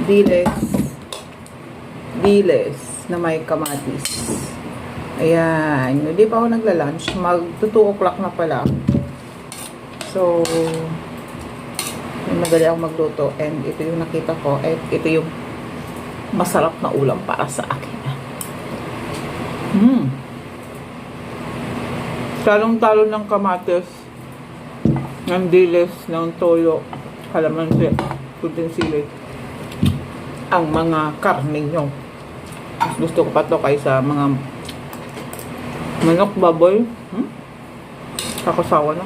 Diles. Diles na may kamatis. Ayan. Hindi pa ako nagla-lunch. Mag 2 o'clock na pala. So, madali ako magluto. And ito yung nakita ko. At ito yung masarap na ulam para sa akin. Talong-talo ng kamatis, ng dilis, ng toyo, kalamansi, puting sili, ang mga karne nyo. Mas gusto ko pa to kaysa mga manok, baboy. Kakasawa na.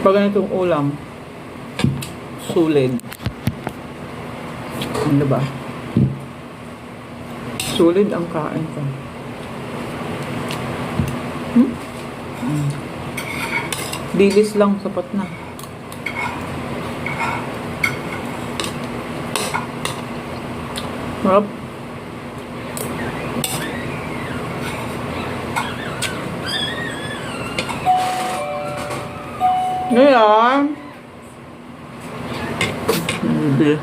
Pag ganitong ulam, sulid. Ano ba? Sulid ang kain ko. Dilis lang, sapat na. Sarap. Ngayon, hindi.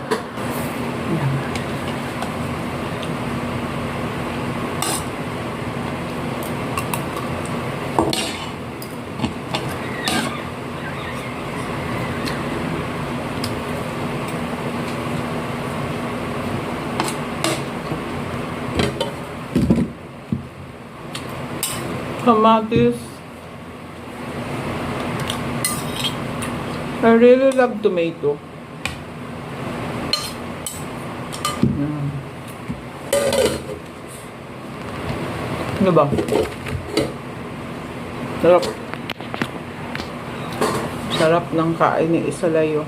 Kamatis. I really love tomato. Ano ba? Sarap. Sarap ng kain ni Isalayo.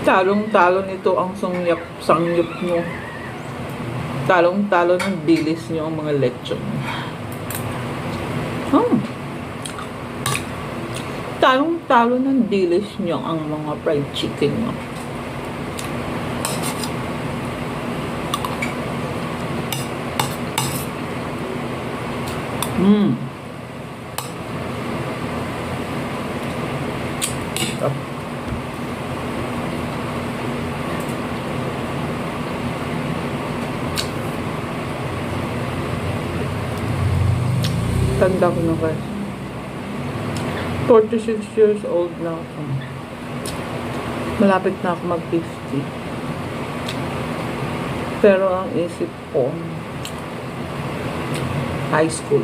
Talong-talo nito ang sangyup nyo. Talong-talo ng dilis nyo ang mga lechon. Talong-talo ng dilis nyo ang mga fried chicken nyo. Tanda ko na guys. 46 years old na ako. Malapit na ako mag-50. Pero ang isip ko, high school.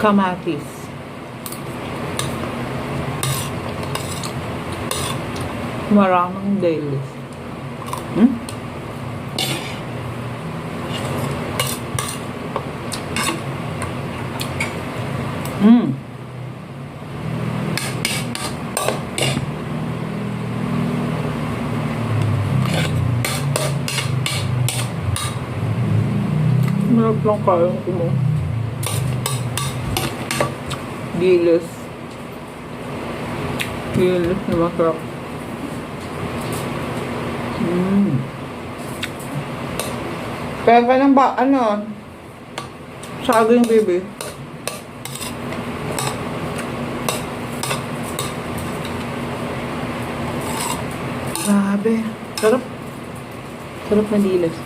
Kamatis. Maraming dailies. Marap lang kain ko mo. Dilis. Dilis na masarap. Kaya ka ng ba, saging baby. Grabe. Sarap. Sarap na dilis.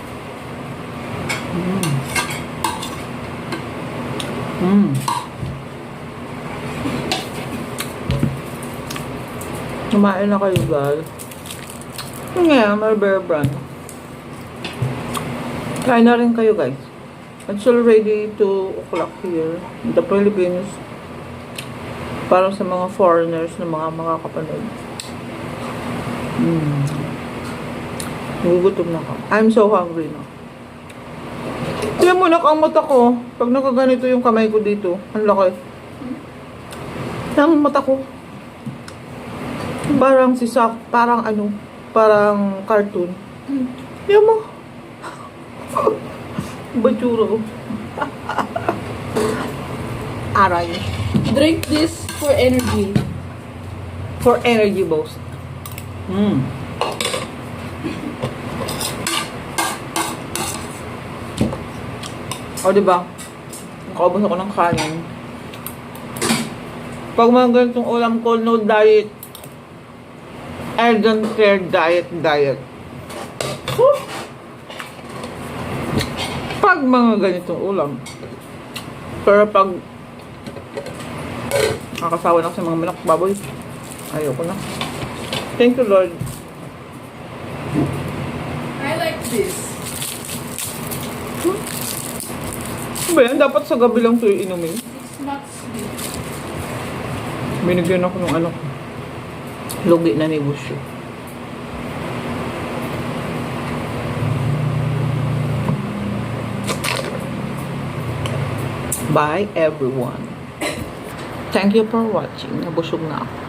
Kumain na kayo guys. Yung nga, Marlboro brand. Kain na rin kayo guys. It's already 2 o'clock here in the Philippines. Parang sa mga foreigners na mga makakapanood. Nagugutom na ako. I'm so hungry na. Tignan mo, ang mata ko. Pag nakaganito yung kamay ko dito, ang laki. Ang mata ko. Parang parang ano, parang cartoon. Tignan mo. Batsura ko. Aray. Drink this for energy. For energy boost. O, diba? Nakaubos ako ng kanin. Pag mga ganitong ulam ko, no diet. I don't care diet. Pag mga ganitong ulam. Pero pag nakasawa na ako sa mga manok baboy, ayoko na. Thank you, Lord. I like this. Ba yan? Dapat sa gabi lang ito inumin. It's not sweet. Binigyan ako ng ano ko. Lugi na ni Busyo. Bye everyone. Thank you for watching. Nabusog na ako.